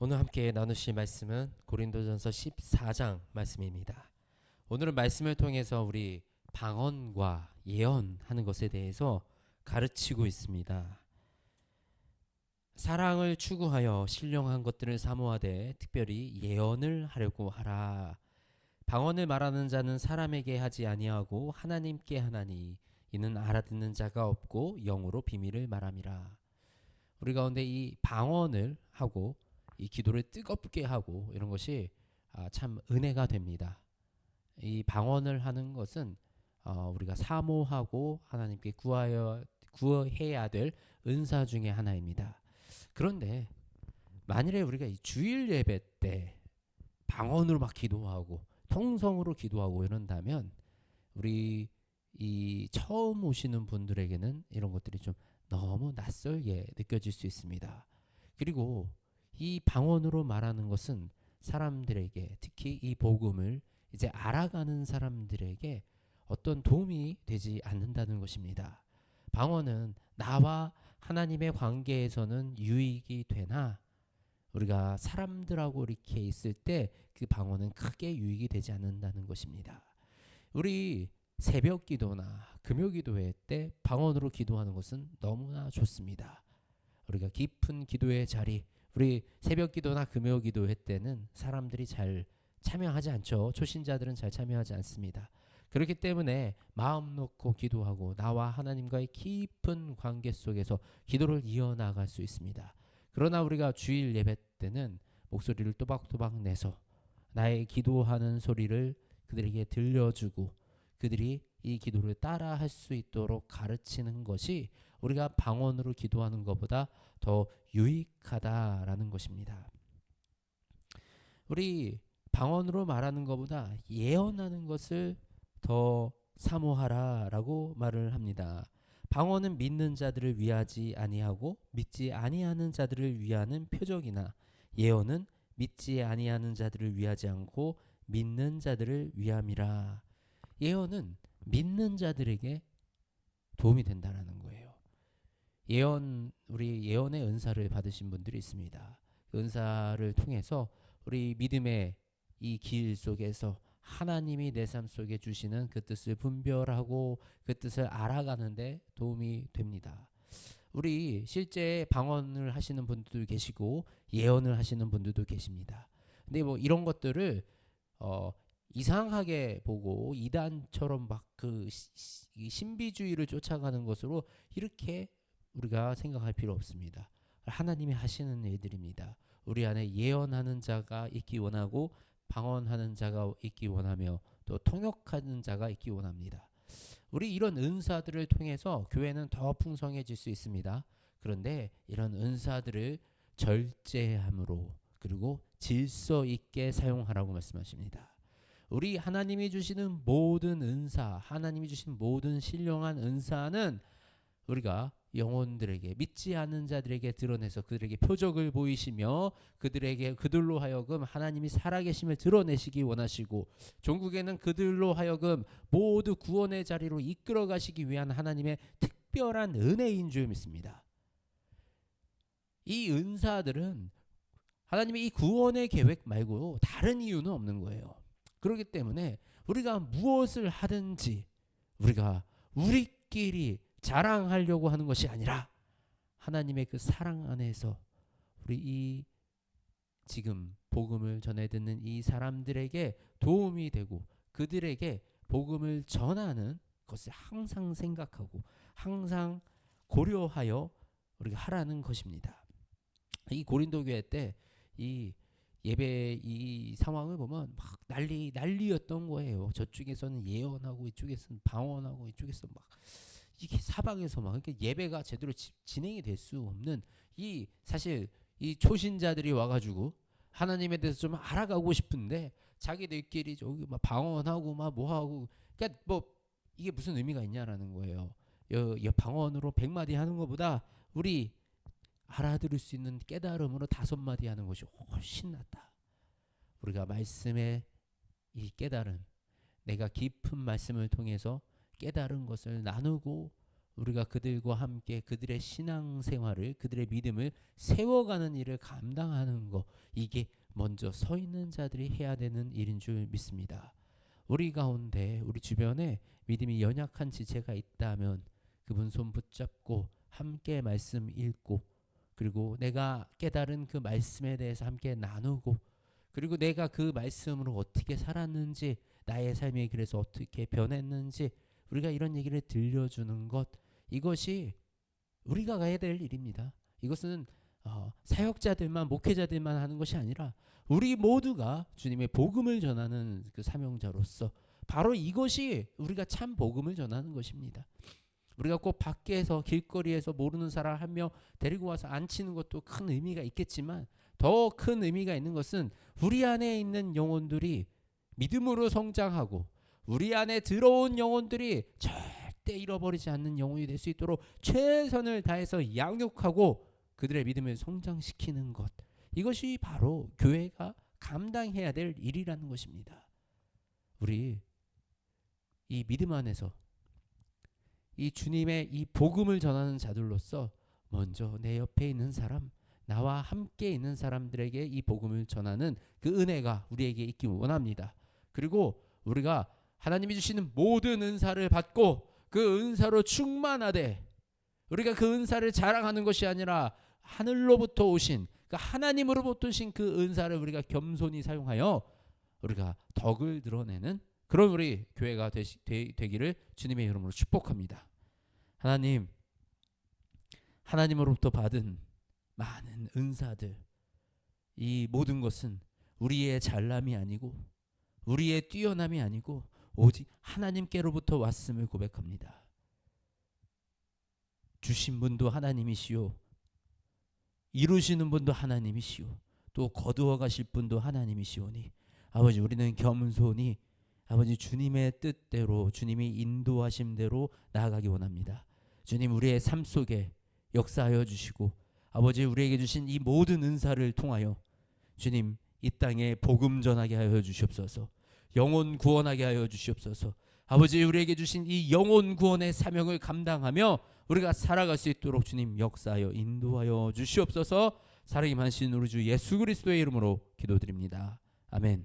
오늘 함께 나누실 말씀은 고린도전서 14장 말씀입니다. 오늘은 말씀을 통해서 우리 방언과 예언하는 것에 대해서 가르치고 있습니다. 사랑을 추구하여 신령한 것들을 사모하되 특별히 예언을 하려고 하라. 방언을 말하는 자는 사람에게 하지 아니하고 하나님께 하나니 이는 알아듣는 자가 없고 영으로 비밀을 말함이라. 우리 가운데 이 방언을 하고 이 기도를 뜨겁게 하고 이런 것이 참 은혜가 됩니다. 이 방언을 하는 것은 우리가 사모하고 하나님께 구해야 될 은사 중에 하나입니다. 그런데 만일에 우리가 이 주일 예배 때 방언으로 막 기도하고 통성으로 기도하고 이런다면 우리 이 처음 오시는 분들에게는 이런 것들이 좀 너무 낯설게 느껴질 수 있습니다. 그리고 이 방언으로 말하는 것은 사람들에게 특히 이 복음을 이제 알아가는 사람들에게 어떤 도움이 되지 않는다는 것입니다. 방언은 나와 하나님의 관계에서는 유익이 되나 우리가 사람들하고 이렇게 있을 때 그 방언은 크게 유익이 되지 않는다는 것입니다. 우리 새벽 기도나 금요 기도회 때 방언으로 기도하는 것은 너무나 좋습니다. 우리가 깊은 기도의 자리, 우리 새벽 기도나 금요 기도회 때는 사람들이 잘 참여하지 않죠. 초신자들은 잘 참여하지 않습니다. 그렇기 때문에 마음 놓고 기도하고 나와 하나님과의 깊은 관계 속에서 기도를 이어나갈 수 있습니다. 그러나 우리가 주일 예배 때는 목소리를 또박또박 내서 나의 기도하는 소리를 그들에게 들려주고 그들이 이 기도를 따라 할 수 있도록 가르치는 것이 우리가 방언으로 기도하는 것보다 더 유익하다라는 것입니다. 우리 방언으로 말하는 것보다 예언하는 것을 더 사모하라라고 말을 합니다. 방언은 믿는 자들을 위하지 아니하고 믿지 아니하는 자들을 위하는 표적이나 예언은 믿지 아니하는 자들을 위하지 않고 믿는 자들을 위함이라. 예언은 믿는 자들에게 도움이 된다는 거예요. 우리 예언의 은사를 받으신 분들이 있습니다. 그 은사를 통해서 우리 믿음의 이 길 속에서 하나님이 내 삶 속에 주시는 그 뜻을 분별하고 그 뜻을 알아가는데 도움이 됩니다. 우리 실제 방언을 하시는 분들도 계시고 예언을 하시는 분들도 계십니다. 근데 뭐 이런 것들을 어, 이상하게 보고 이단처럼 막 그 신비주의를 쫓아가는 것으로 이렇게 우리가 생각할 필요 없습니다. 하나님이 하시는 일들입니다. 우리 안에 예언하는 자가 있기 원하고 방언하는 자가 있기 원하며 또 통역하는 자가 있기 원합니다. 우리 이런 은사들을 통해서 교회는 더 풍성해질 수 있습니다. 그런데 이런 은사들을 절제함으로 그리고 질서 있게 사용하라고 말씀하십니다. 우리 하나님이 주시는 모든 은사, 하나님이 주신 모든 신령한 은사는 우리가 영혼들에게 믿지 않는 자들에게 드러내서 그들에게 표적을 보이시며 그들로 하여금 하나님이 살아계심을 드러내시기 원하시고 종국에는 그들로 하여금 모두 구원의 자리로 이끌어 가시기 위한 하나님의 특별한 은혜인 줄 믿습니다. 이 은사들은 하나님의 이 구원의 계획 말고 다른 이유는 없는 거예요. 그렇기 때문에 우리가 무엇을 하든지 우리가 우리끼리 자랑하려고 하는 것이 아니라 하나님의 그 사랑 안에서 우리 이 지금 복음을 전해 듣는 이 사람들에게 도움이 되고 그들에게 복음을 전하는 것을 항상 생각하고 항상 고려하여 우리가 하라는 것입니다. 이 고린도 교회 때 이 예배 이 상황을 보면 막 난리였던 거예요. 저쪽에서는 예언하고 이쪽에서는 방언하고 이쪽에서 막 이게 사방에서 막 그러니까 예배가 제대로 진행이 될 수 없는 이 사실 이 초신자들이 와가지고 하나님에 대해서 좀 알아가고 싶은데 자기들끼리 저기 막 방언하고 막 뭐하고 그러니까 뭐 이게 무슨 의미가 있냐라는 거예요. 방언으로 100마디 하는 것보다 우리 알아들을 수 있는 깨달음으로 5마디 하는 것이 훨씬 낫다. 우리가 말씀의 이 깨달음, 내가 깊은 말씀을 통해서 깨달은 것을 나누고 우리가 그들과 함께 그들의 신앙생활을, 그들의 믿음을 세워가는 일을 감당하는 것, 이게 먼저 서 있는 자들이 해야 되는 일인 줄 믿습니다. 우리 가운데, 우리 주변에 믿음이 연약한 지체가 있다면 그분 손 붙잡고 함께 말씀 읽고, 그리고 내가 깨달은 그 말씀에 대해서 함께 나누고, 그리고 내가 그 말씀으로 어떻게 살았는지, 나의 삶이 그래서 어떻게 변했는지 우리가 이런 얘기를 들려주는 것, 이것이 우리가 가야 될 일입니다. 이것은 사역자들만, 목회자들만 하는 것이 아니라 우리 모두가 주님의 복음을 전하는 그 사명자로서 바로 이것이 우리가 참 복음을 전하는 것입니다. 우리가 꼭 밖에서 길거리에서 모르는 사람 한 명 데리고 와서 앉히는 것도 큰 의미가 있겠지만, 더 큰 의미가 있는 것은 우리 안에 있는 영혼들이 믿음으로 성장하고 우리 안에 들어온 영혼들이 절대 잃어버리지 않는 영혼이 될 수 있도록 최선을 다해서 양육하고 그들의 믿음을 성장시키는 것, 이것이 바로 교회가 감당해야 될 일이라는 것입니다. 우리 이 믿음 안에서 이 주님의 이 복음을 전하는 자들로서 먼저 내 옆에 있는 사람, 나와 함께 있는 사람들에게 이 복음을 전하는 그 은혜가 우리에게 있기 원합니다. 그리고 우리가 하나님이 주시는 모든 은사를 받고 그 은사로 충만하되, 우리가 그 은사를 자랑하는 것이 아니라 하늘로부터 오신, 그 하나님으로부터 오신 그 은사를 우리가 겸손히 사용하여 우리가 덕을 드러내는 그런 우리 교회가 되기를 주님의 이름으로 축복합니다. 하나님, 하나님으로부터 받은 많은 은사들, 이 모든 것은 우리의 잘남이 아니고 우리의 뛰어남이 아니고 오직 하나님께로부터 왔음을 고백합니다. 주신 분도 하나님이시요, 이루시는 분도 하나님이시요, 또 거두어 가실 분도 하나님이시오니 아버지, 우리는 겸손히 아버지 주님의 뜻대로, 주님이 인도하심대로 나아가기 원합니다. 주님, 우리의 삶 속에 역사하여 주시고 아버지, 우리에게 주신 이 모든 은사를 통하여 주님, 이 땅에 복음 전하게 하여 주시옵소서. 영혼 구원하게 하여 주시옵소서. 아버지, 우리에게 주신 이 영혼 구원의 사명을 감당하며 우리가 살아갈 수 있도록 주님 역사하여 인도하여 주시옵소서. 사랑이 많으신 우리 주 예수 그리스도의 이름으로 기도드립니다. 아멘.